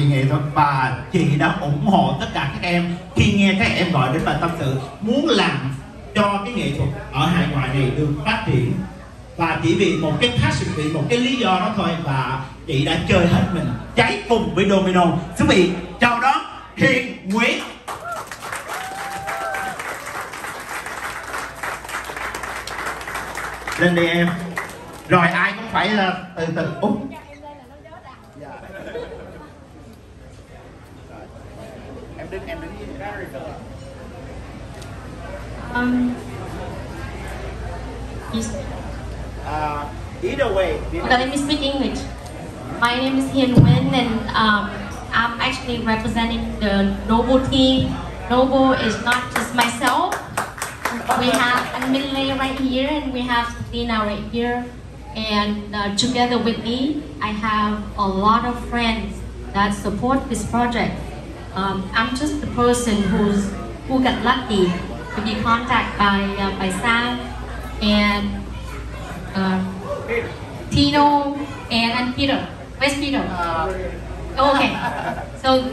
nghệ thuật và chị đã ủng hộ tất cả các em khi nghe các em gọi đến và tâm sự muốn làm cho cái nghệ thuật ở hải ngoại này được phát triển, và chỉ vì một cái passion, vì một cái lý do đó thôi, và chị đã chơi hết mình cháy cùng với Domino. Quý vị chào đón Hiền Nguyễn. Lên đi em. Rồi ai cũng phải là từ từ. Em đứng either way. Okay, let me speak English. My name is Hiền Nguyễn, and I'm actually representing the Noble team. Noble is not just myself. We have Minh right here, and we have Tina right here. And together with me, I have a lot of friends that support this project. I'm just the person who got lucky to be contacted by Sam and Tino and Peter. Where's Peter? Okay. So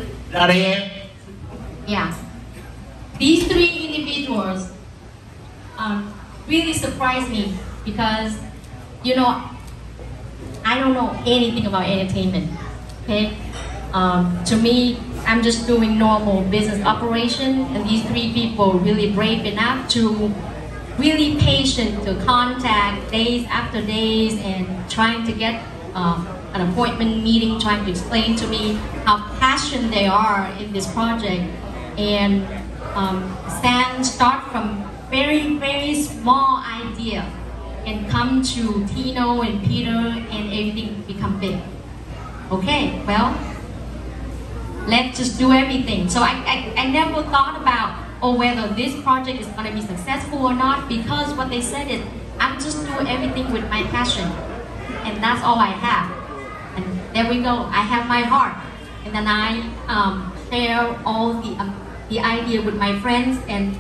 yeah, these three individuals really surprised me because, you know, I don't know anything about entertainment. Okay, to me, I'm just doing normal business operation, and these three people really brave enough to really patient to contact days after days and trying to get an appointment meeting, trying to explain to me how passionate they are in this project. And Sam start from very small idea and come to Tino and Peter, and everything become big. Okay, well, let's just do everything. So I never thought about whether this project is going to be successful or not, because what they said is, I'm just doing everything with my passion, and that's all I have. And there we go. I have my heart, and then I share all the idea with my friends, and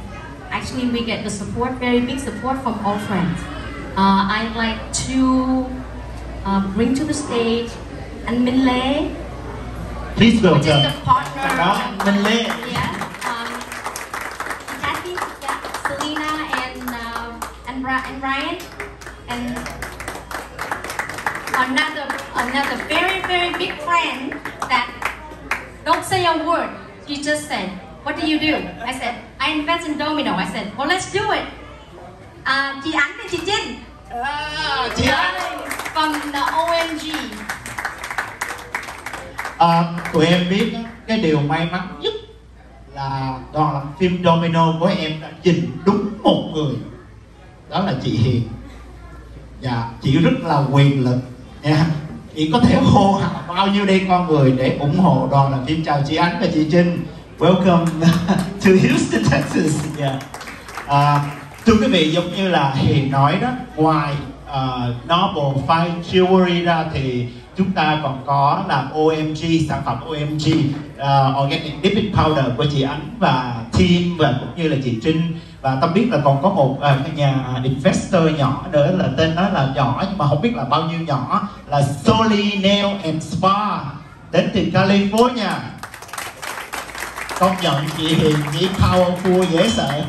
actually we get the support, very big support from all friends. I'd like to bring to the stage and Minh Lê. Please welcome. Which is the partner. Minh Lê. Yes. Kathy, yeah, Selena, and Ryan, and another very big friend that don't say a word. She just said, "What do you do?" I said, "I invest in Domino." I said, "Well, let's do it." Chị Ánh and chị Trinh. Chị Ánh. From the OMG. Tụi em biết cái điều may mắn nhất là đoàn làm phim Domino của em đã nhìn đúng một người, đó là chị Hiền. Dạ, chị rất là quyền lực nha. Chị có thể hô hào bao nhiêu đây con người để ủng hộ đoàn làm phim. Chào chị Ánh và chị Trinh. Welcome to Houston, Texas. Yeah. Thưa quý vị, giống như là Hiền nói đó, ngoài Noble Fine Jewelry ra thì chúng ta còn có là OMG, sản phẩm OMG Organic Dipping Powder của chị Ánh và team, và cũng như là chị Trinh. Và Tâm biết là còn có một nhà investor nhỏ nữa, là tên nó là nhỏ nhưng mà không biết là bao nhiêu nhỏ, là Soli Nail and Spa đến từ California. Công nhận chị Hiền chỉ powerful dễ sợ.